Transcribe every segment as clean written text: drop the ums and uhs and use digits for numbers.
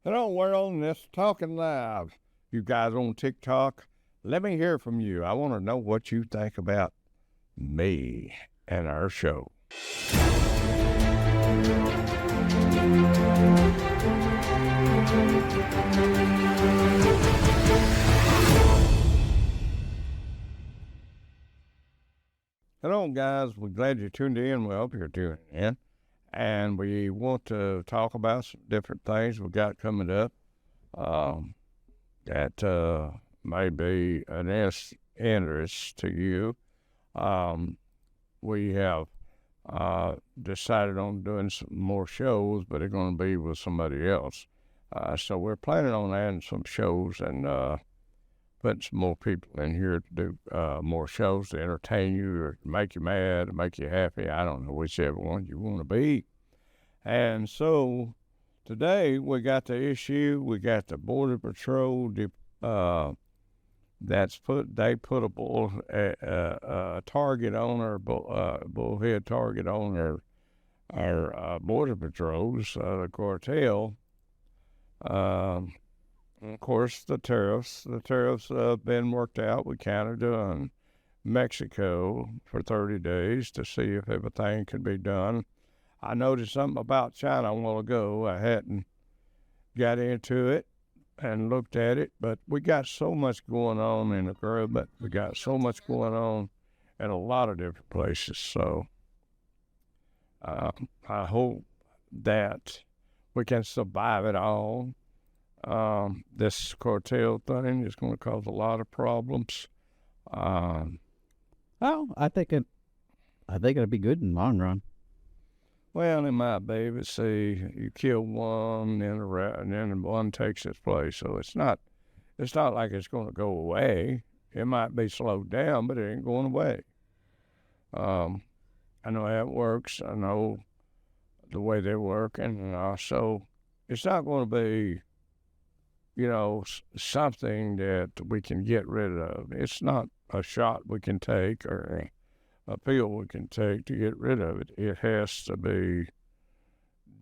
Hello, world, and it's Talkin Live. You guys on TikTok, let me hear from you. I want to know what you think about me and our show. Hello, guys. We're glad you tuned in. We hope you're tuning in. And we want to talk about some different things we got coming up that may be an interest to you. We have decided on doing some more shows, but they're going to be with somebody else. So we're planning on adding some shows and putting some more people in here to do more shows to entertain you or make you mad or make you happy. I don't know, whichever one you want to be. And so today we got the issue. We got the Border Patrol they put a target on our bullhead target on our Border Patrols, the cartel. Of course, the tariffs have been worked out with Canada and Mexico for 30 days to see if everything can be done. I noticed something about China a while ago. I hadn't got into it and looked at it, but we got so much going on in the government. We got so much going on in a lot of different places. So I hope that we can survive it all. This cartel thing is going to cause a lot of problems. I think it'll be good in the long run. Well, it might be, but see, you kill one, and then one takes its place. So it's not like it's going to go away. It might be slowed down, but it ain't going away. I know how it works. I know the way they work, and so it's not going to be, something that we can get rid of. It's not a shot we can take or a pill we can take to get rid of it. It has to be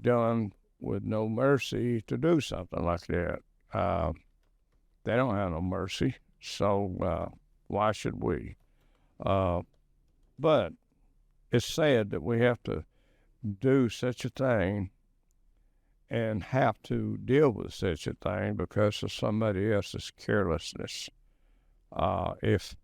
done with no mercy to do something like that. They don't have no mercy, so why should we? But it's sad that we have to do such a thing and have to deal with such a thing because of somebody else's carelessness. If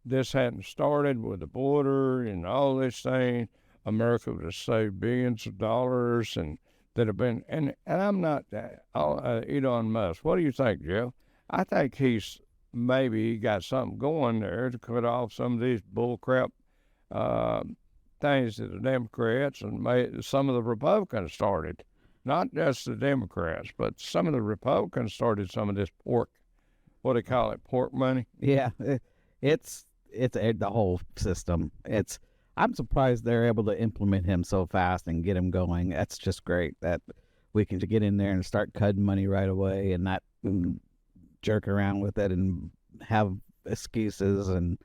this hadn't started with the border and all this thing, America would have saved billions of dollars and that have been, and I'm not Elon Musk. What do you think, Jeff? I think he's maybe got something going there to cut off some of these bullcrap things that the Democrats and some of the Republicans started. Not just the Democrats, but some of the Republicans started some of this pork, what do they call it, pork money? Yeah, it's the whole system. I'm surprised they're able to implement him so fast and get him going. That's just great that we can get in there and start cutting money right away and not jerk around with it and have excuses and.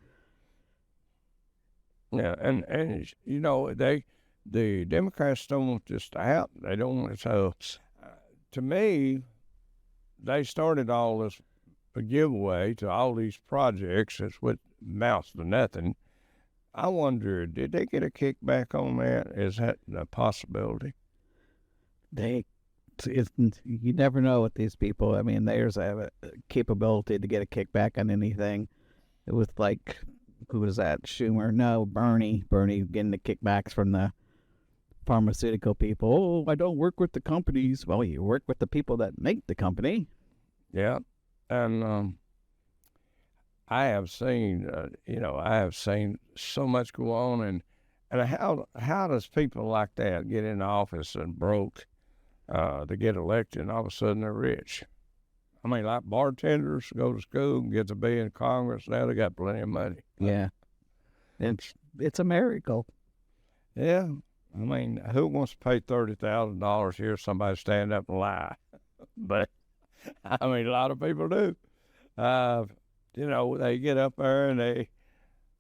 Yeah, and the Democrats don't want this to happen. They don't want it. So, to me, they started all this a giveaway to all these projects. That's what amounts to nothing. I wonder, did they get a kickback on that? Is that a possibility? You never know with these people. I mean, there's a capability to get a kickback on anything. It was like, who was that? Schumer? No, Bernie getting the kickbacks from the pharmaceutical people. Oh, I don't work with the companies. Well, you work with the people that make the company. Yeah, and I have seen, so much go on, and how does people like that get in office and broke, to get elected, and all of a sudden they're rich? I mean, like bartenders go to school and get to be in Congress. Now they got plenty of money. Yeah, it's a miracle. Yeah. I mean, who wants to pay $30,000 to hear somebody stand up and lie? But, I mean, a lot of people do. They get up there and they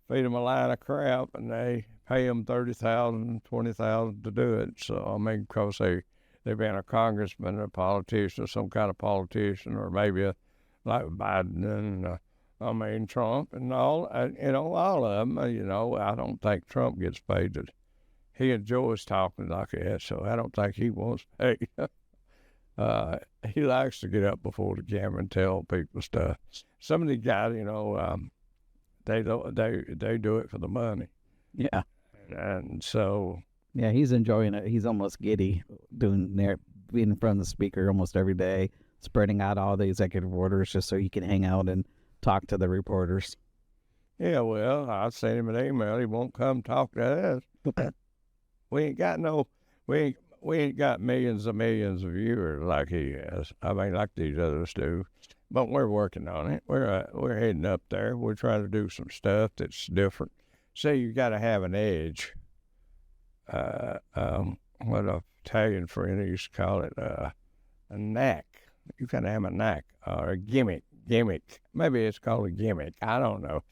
feed them a line of crap and they pay them $30,000, $20,000 to do it. So, I mean, because they've been a congressman, a politician, some kind of politician, or maybe like Biden and Trump and all. All of them. I don't think Trump gets paid. He enjoys talking like that, so I don't think he wants paid. He likes to get up before the camera and tell people stuff. Some of the guys, they do it for the money. Yeah. And so. Yeah, he's enjoying it. He's almost giddy being in front of the speaker almost every day, spreading out all the executive orders just so he can hang out and talk to the reporters. Yeah, well, I sent him an email. He won't come talk to us. We ain't got millions of viewers like he has. Like these others do. But we're working on it. We're heading up there. We're trying to do some stuff that's different. So you got to have an edge. What a Italian friend used to call it, a knack. You got to have a knack or a gimmick. Maybe it's called a gimmick. I don't know.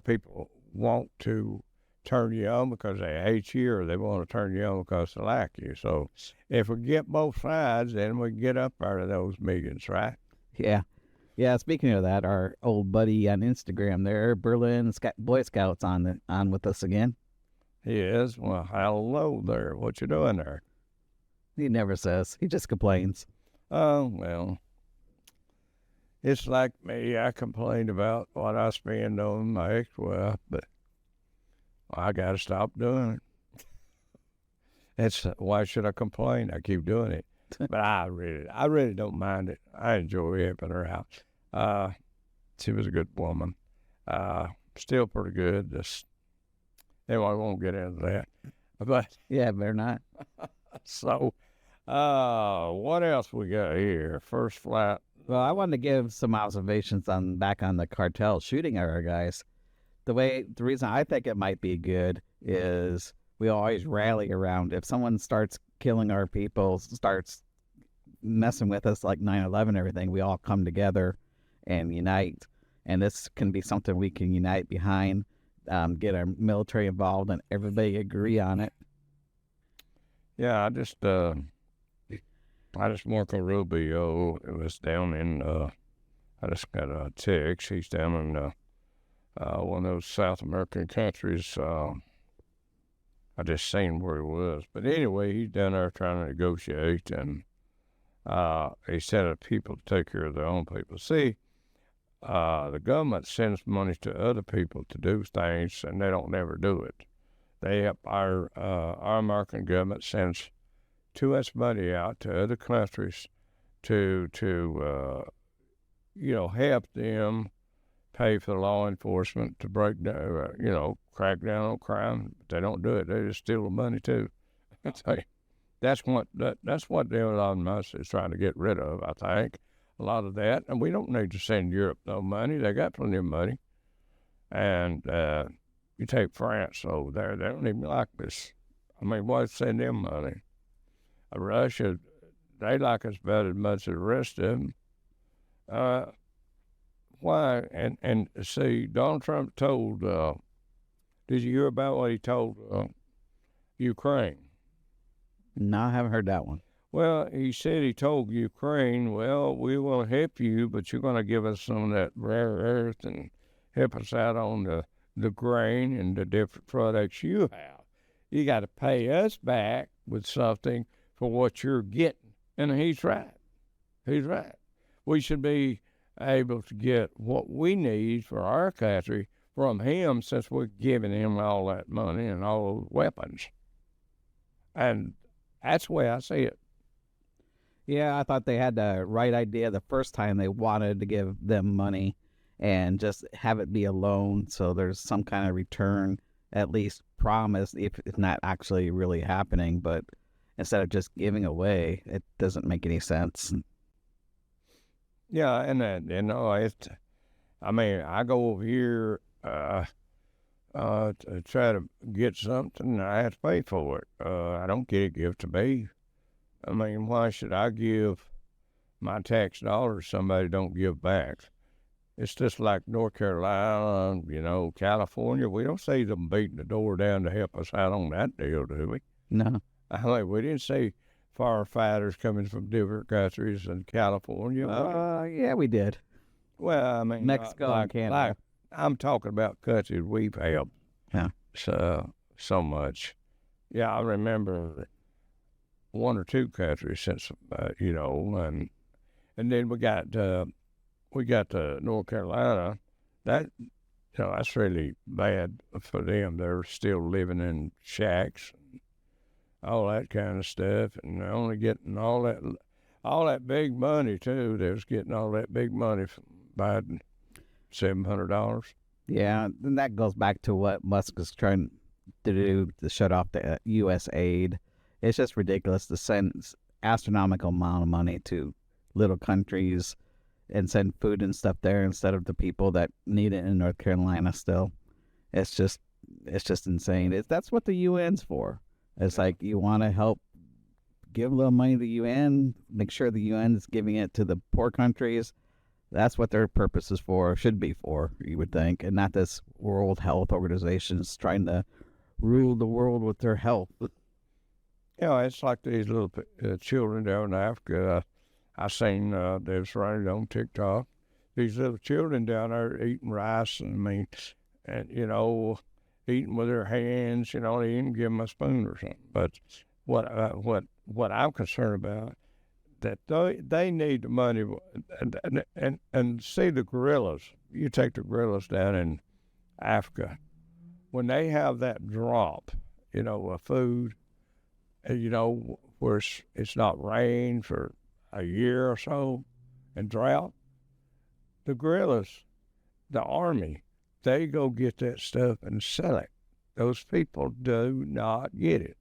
People want to turn you on because they hate you, or they want to turn you on because they like you. So if we get both sides, then we get up out of those millions, right? Yeah. Yeah, speaking of that, our old buddy on Instagram there, Berlin Boy Scouts on with us again. He is. Well, hello there. What you doing there? He never says. He just complains. Oh, well. It's like me. I complain about what I spend on my ex-wife, but I got to stop doing it. Why should I complain? I keep doing it. But I really don't mind it. I enjoy helping her out. She was a good woman. Still pretty good. Anyway, I won't get into that. But yeah, better not. So, what else we got here? First flight. Well, I wanted to give some observations back on the cartel shooting at our guys. The reason I think it might be good is we always rally around. If someone starts killing our people, starts messing with us like 9/11, everything, we all come together and unite. And this can be something we can unite behind. Get our military involved and everybody agree on it. Yeah, I just Marco Rubio, it was down in, I just got a text. He's down in one of those South American countries. I just seen where he was. But anyway, he's down there trying to negotiate, and he said people to take care of their own people. See, the government sends money to other people to do things, and they don't never do it. They help our American government sends too much money out to other countries to help them pay for the law enforcement to break down, crack down on crime. But they don't do it. They just steal the money too. That's what Elon Musk is trying to get rid of, I think. A lot of that, and we don't need to send Europe no money. They got plenty of money. And you take France over there, they don't even like this. Why send them money? Russia, they like us about as much as the rest of them. Why? And see, Donald Trump told, did you hear about what he told Ukraine? No, I haven't heard that one. Well, he said he told Ukraine, well, we will help you, but you're going to give us some of that rare earth and help us out on the grain and the different products you have. You got to pay us back with something for what you're getting. And he's right. He's right. We should be able to get what we need for our country from him, since we're giving him all that money and all those weapons. And that's the way I see it. Yeah, I thought they had the right idea the first time they wanted to give them money and just have it be a loan, so there's some kind of return, at least promised, if it's not actually really happening. But instead of just giving away, it doesn't make any sense. Yeah, and I go over here to try to get something, and I have to pay for it. I don't get it given to me. Why should I give my tax dollars somebody don't give back? It's just like North Carolina, California. We don't see them beating the door down to help us out on that deal, do we? No. We didn't see firefighters coming from different countries and California. Yeah, we did. Well, I mean, Mexico and Canada. I'm talking about countries we've helped. Yeah. So much. Yeah, I remember one or two countries since and then we got to North Carolina. That that's really bad for them. They're still living in shacks, all that kind of stuff, and they're only getting all that big money too. They was getting all that big money from Biden, $700. Yeah, and that goes back to what Musk is trying to do to shut off the U.S. aid. It's just ridiculous to send astronomical amount of money to little countries and send food and stuff there instead of the people that need it in North Carolina still. It's just insane. That's what the UN's for. It's like you want to help give a little money to the UN, make sure the UN is giving it to the poor countries. That's what their purpose is for, should be for, you would think, and not this World Health Organization is trying to rule the world with their health. It's like these little children down in Africa. I seen they was running on TikTok. These little children down there eating rice, and eating with their hands. They didn't give them a spoon or something. But what I'm concerned about, that they need the money, and see the gorillas. You take the gorillas down in Africa, when they have that drop, of food, where it's not rain for a year or so, and drought, the gorillas, the army, they go get that stuff and sell it. Those people do not get it.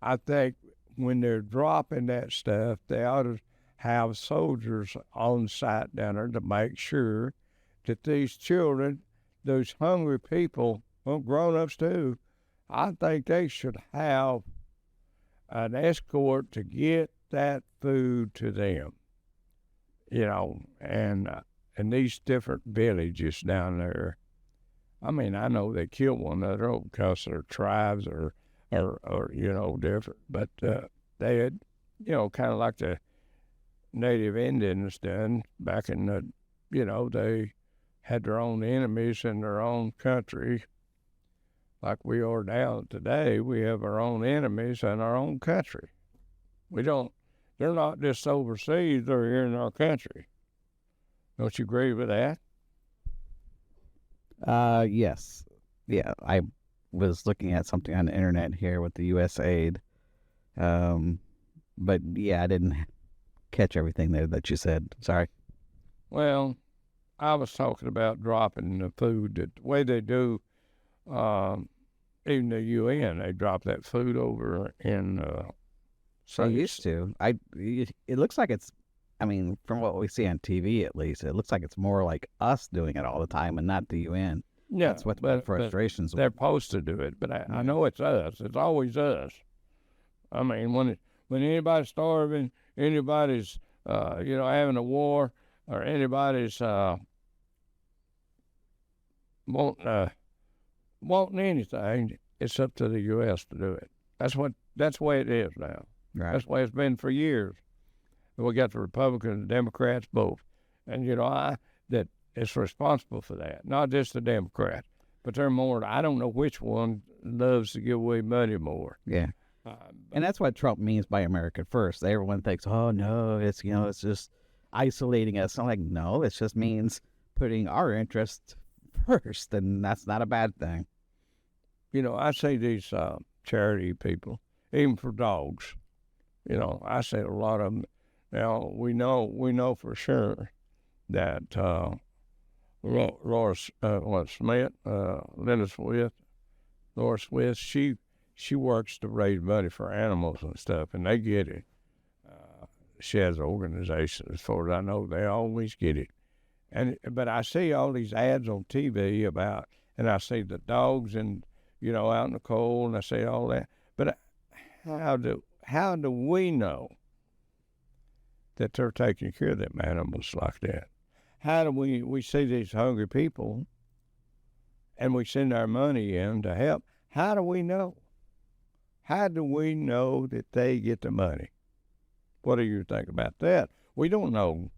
I think when they're dropping that stuff, they ought to have soldiers on site down there to make sure that these children, those hungry people, well, grown-ups too, I think they should have an escort to get that food to them, and these different villages down there. I mean, I know they kill one another because their tribes are different, but they had, kind of like the native Indians done back in the, they had their own enemies in their own country. Like we are now today, we have our own enemies in our own country. They're not just overseas, they're here in our country. Don't you agree with that? Yes. Yeah, I was looking at something on the internet here with the U.S. aid. But yeah, I didn't catch everything there that you said. Sorry. Well, I was talking about dropping the food the way they do, even the UN, they drop that food over in. So used to. It looks like it's. I mean, from what we see on TV, at least, it looks like it's more like us doing it all the time and not the UN. Yeah, that's what the frustrations. They're supposed to do it, but I know it's us. It's always us. I mean, when anybody's starving, anybody's having a war, or anybody's wanting anything, it's up to the U.S. to do it. That's the way it is now. Right. That's the way it's been for years. We got the Republicans and Democrats both, and that is responsible for that. Not just the Democrats, but they're more. I don't know which one loves to give away money more. Yeah. And that's what Trump means by America first. Everyone thinks, oh no, it's it's just isolating us. I'm like, no, it just means putting our interests first, and that's not a bad thing. I see these charity people, even for dogs. I see a lot of them. Now we know for sure that Laura Smith, Linda Smith, Laura Smith, she works to raise money for animals and stuff, and they get it. She has an organization, as far as I know, they always get it. But I see all these ads on TV about, and I see the dogs and out in the cold, and I see all that. But how do we know that they're taking care of them animals like that? How do we see these hungry people, and we send our money in to help? How do we know? How do we know that they get the money? What do you think about that? We don't know.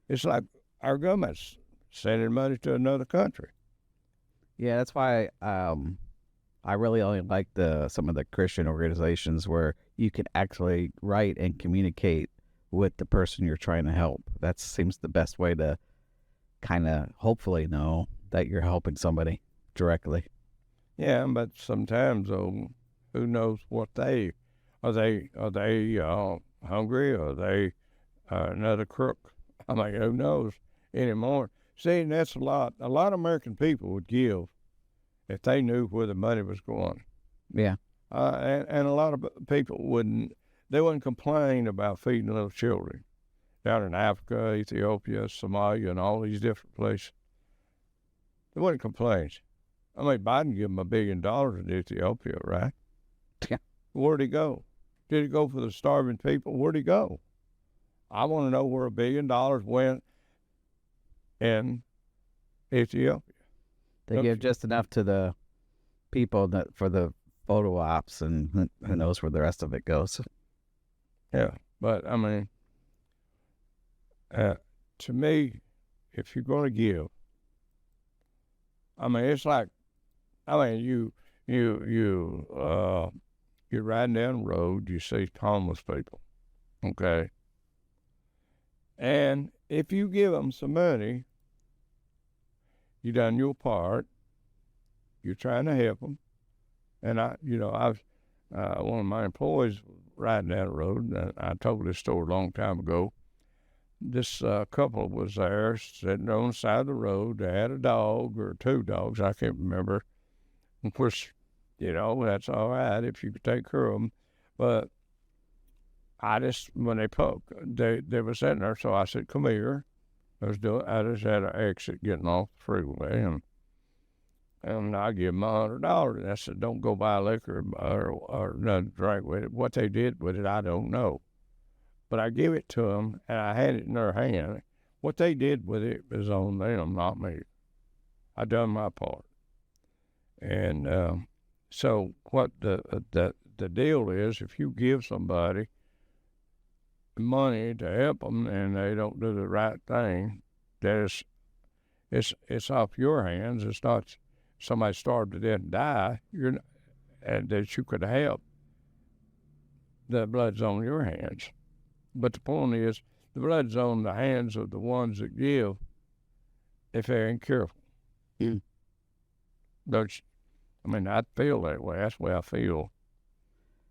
It's like our government's sending money to another country. Yeah, that's why I really only like some of the Christian organizations where you can actually write and communicate with the person you're trying to help. That seems the best way to kind of hopefully know that you're helping somebody directly. Yeah, but sometimes, who knows what they are? They hungry? Are they another crook? I mean, who knows anymore? See, and that's a lot. A lot of American people would give if they knew where the money was going. Yeah. And a lot of people wouldn't. They wouldn't complain about feeding little children down in Africa, Ethiopia, Somalia, and all these different places. They wouldn't complain. I mean, Biden gave them $1 billion in Ethiopia, right? Yeah. Where'd he go? Did he go for the starving people? Where'd he go? I want to know where $1 billion went in Ethiopia. They give just enough to the people for the photo ops, and who knows where the rest of it goes. Yeah, but I mean, to me, if you're going to give, I mean, it's like, I mean, you're riding down the road, you see homeless people, okay? And if you give them some money, you done your part. You're trying to help them. And one of my employees riding down the road, and I told this story a long time ago. This couple was there sitting on the side of the road. They had a dog or 2 dogs, I can't remember. Of course, that's all right if you could take care of them. But when they were sitting there, so I said, come here. I just had an exit getting off the freeway, and I give them $100. And I said, don't go buy liquor or nothing to drink with it. What they did with it, I don't know. But I give it to them, and I had it in their hand. What they did with it was on them, not me. I done my part. And so what the deal is, if you give somebody money to help them and they don't do the right thing, it's off your hands. It's not somebody starved to death and die. And that you could help. The blood's on your hands. But the point is, the blood's on the hands of the ones that give if they ain't careful. Mm. I feel that way. That's the way I feel.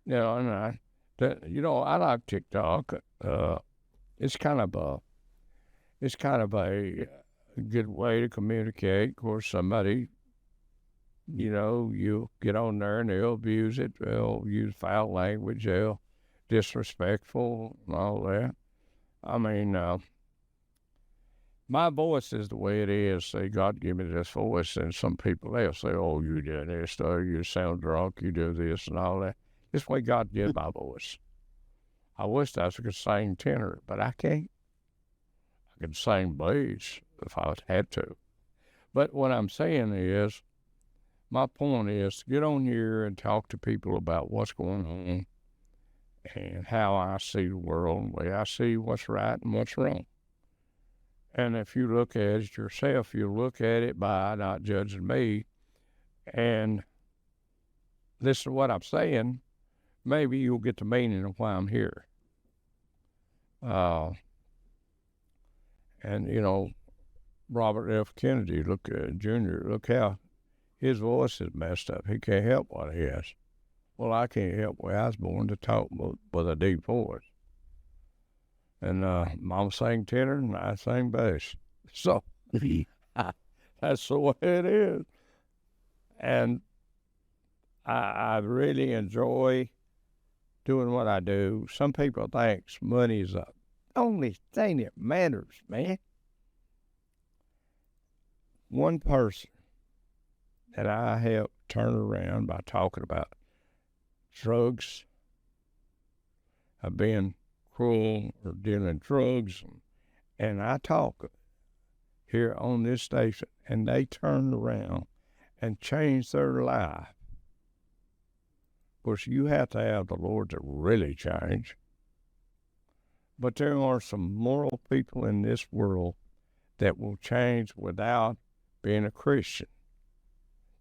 And I like TikTok. It's kind of a good way to communicate. Of course, somebody, you get on there and they'll abuse it. They'll use foul language. They'll disrespectful and all that. I mean, my voice is the way it is. Say, God give me this voice, and some people, they'll say, oh, you do this, or you sound drunk, you do this and all that. This way God did my voice. I wish I could sing tenor, but I can't. I could sing bass if I had to. But what I'm saying is, my point is to get on here and talk to people about what's going on and how I see the world, the way I see what's right and what's wrong. And if you look at it yourself, you look at it by not judging me and listen to what I'm saying, maybe you'll get the meaning of why I'm here. Robert F. Kennedy, Jr., look how his voice is messed up. He can't help what he has. Well, I can't help where I was born to talk with a deep voice. And Mom sang tenor and I sang bass. So that's the way it is. And I really enjoy doing what I do. Some people think money's the only thing that matters, man. One person that I helped turn around by talking about drugs, being cruel or dealing drugs, and I talk here on this station, and they turn around and change their life. Of course, you have to have the Lord to really change. But there are some moral people in this world that will change without being a Christian.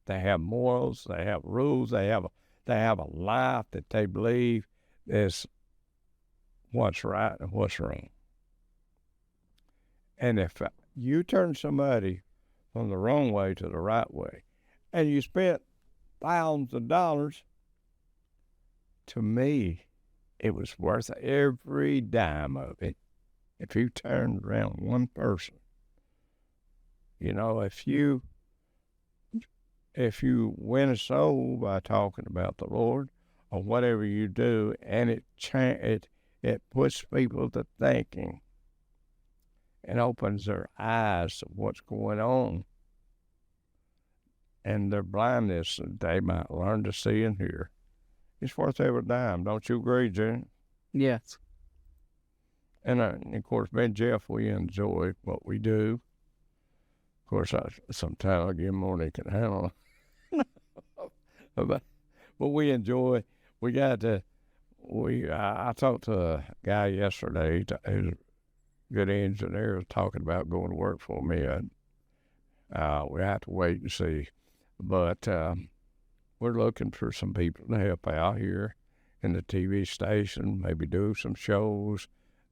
They have morals, they have rules, they have a life that they believe is what's right and what's wrong. And if you turn somebody from the wrong way to the right way, and you spent thousands of dollars, to me, it was worth every dime of it. If you turned around one person, if you win a soul by talking about the Lord or whatever you do, and it puts people to thinking and opens their eyes to what's going on and their blindness, they might learn to see and hear. It's worth every dime. Don't you agree, Jen? Yes. And of course, me and Jeff, we enjoy what we do. Of course, sometimes I give more than they can handle. but we enjoy. I talked to a guy yesterday who's a good engineer, was talking about going to work for me. And we have to wait and see. But we're looking for some people to help out here in the TV station, maybe do some shows.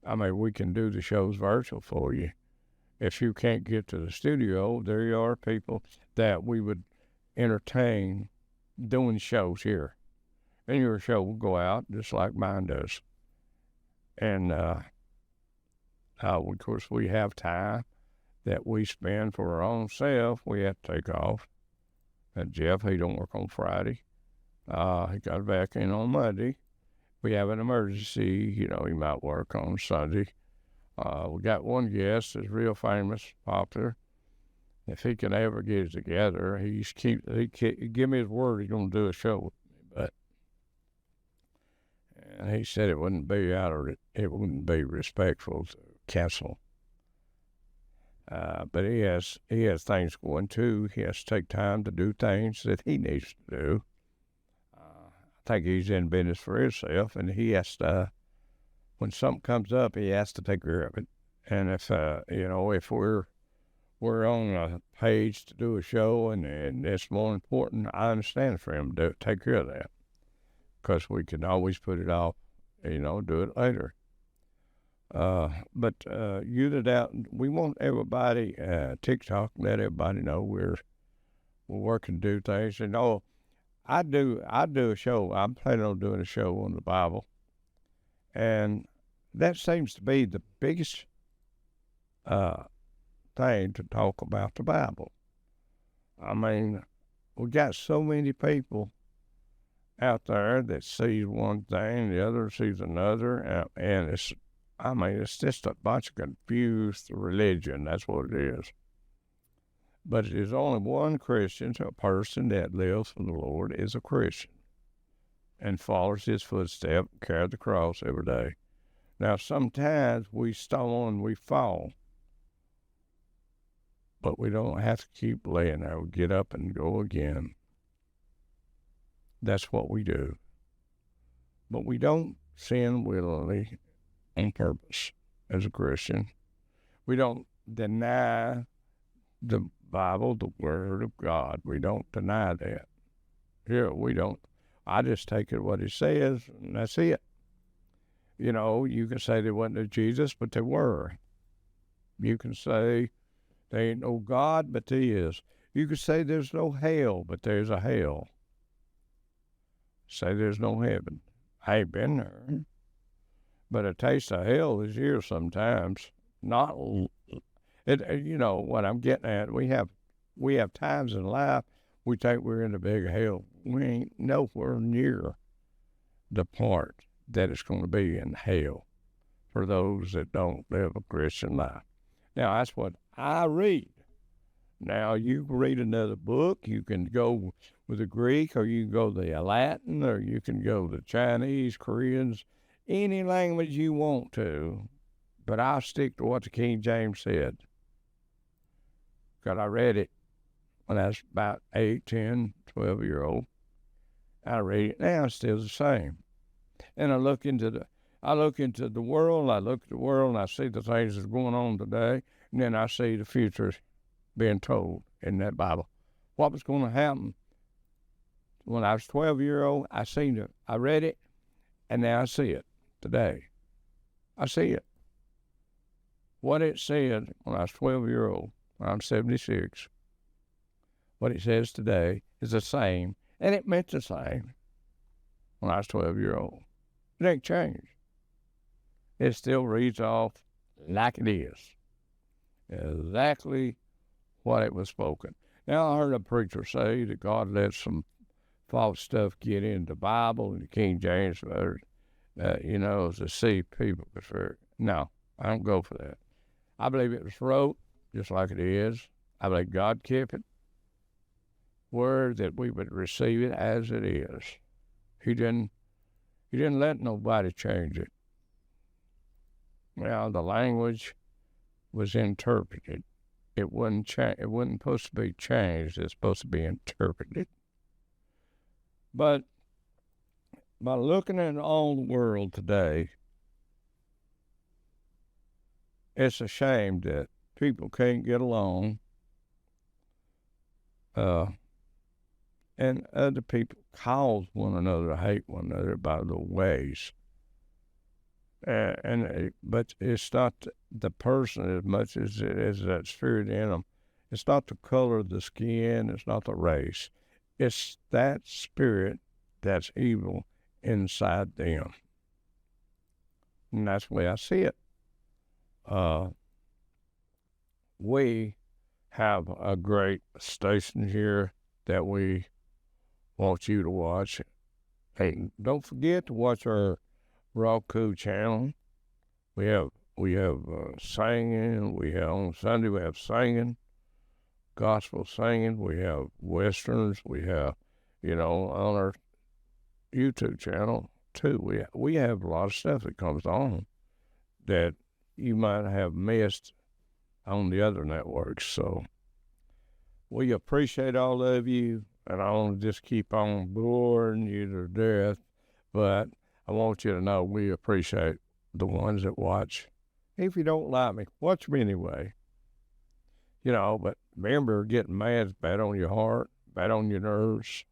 I mean, we can do the shows virtual for you. If you can't get to the studio, there are people that we would entertain doing shows here. And your show will go out just like mine does. And, of course, we have time that we spend for our own self. We have to take off. And Jeff, he don't work on Friday. He got back in on Monday. We have an emergency, he might work on Sunday. We got one guest that's real famous, popular. If he can ever get it together, he give me his word he's gonna do a show with me. But and he said it wouldn't be respectful to cancel. But he has things going too. He has to take time to do things that he needs to do. I think he's in business for himself, and he has to, when something comes up, he has to take care of it. And if if we're on a page to do a show and it's more important, I understand for him to take care of that, because we can always put it off, do it later. But you that out, we want everybody, TikTok, let everybody know we're working to do things. I do a show. I'm planning on doing a show on the Bible, and that seems to be the biggest thing to talk about the Bible. I mean, we got so many people out there that sees one thing, the other sees another, and it's just a bunch of confused religion. That's what it is. But it is only one Christian, so a person that lives for the Lord is a Christian and follows his footsteps, carries the cross every day. Now, sometimes we stumble and we fall, but we don't have to keep laying there. We get up and go again. That's what we do. But we don't sin willingly on purpose as a Christian. We don't deny the Bible, the Word of God. We don't deny that. Here, we don't. I just take it what it says, and that's it. You can say there wasn't a Jesus, but there were. You can say there ain't no God, but there is. You can say there's no hell, but there's a hell. Say there's no heaven. I ain't been there. But a taste of hell is here sometimes. Not what I'm getting at. We have times in life we think we're in a big hell. We ain't nowhere near the part that it's going to be in hell for those that don't live a Christian life. Now, that's what I read. Now, you can read another book. You can go with the Greek, or you can go the Latin, or you can go the Chinese, Koreans, any language you want to. But I'll stick to what the King James said, because I read it when I was about 8, 10, 12-year-old. I read it now, it's still the same. And I look into I look into the world, I look at the world, and I see the things that's going on today, and then I see the future being told in that Bible. What was going to happen? When I was 12-year-old, I seen it. I read it, and now I see it today. I see it. What it said when I was 12-year-old, I'm 76, what it says today is the same, and it meant the same when I was 12-year-old. It ain't changed. It still reads off like it is. Exactly what it was spoken. Now, I heard a preacher say that God let some false stuff get in the Bible and the King James Version, to see people prefer. No, I don't go for that. I believe it was wrote just like it is. I believe God kept it. Word that we would receive it as it is. He didn't let nobody change it. Now, the language was interpreted. It wasn't supposed to be changed. It's supposed to be interpreted. But by looking at all the world today, it's a shame that people can't get along, and other people cause one another to hate one another by the ways. But it's not the person as much as it is that spirit in them. It's not the color of the skin. It's not the race. It's that spirit that's evil inside them. And that's the way I see it. We have a great station here that we want you to watch. Hey, don't forget to watch our Roku channel. We have singing. We have on Sunday we have singing, gospel singing. We have westerns. We have, on our YouTube channel too. We have a lot of stuff that comes on that you might have missed on the other networks. So we appreciate all of you, and I want to just keep on boring you to death, but I want you to know we appreciate the ones that watch. If you don't like me, watch me anyway. But remember, getting mad is bad on your heart, bad on your nerves.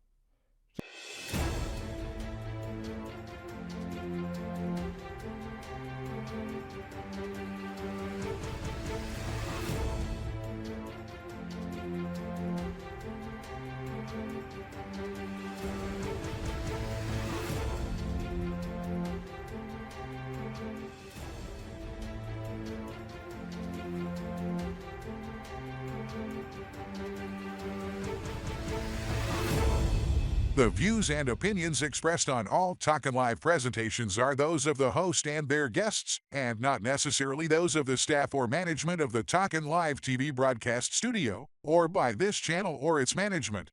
The views and opinions expressed on all Talkin Live presentations are those of the host and their guests, and not necessarily those of the staff or management of the Talkin Live TV broadcast studio, or by this channel or its management.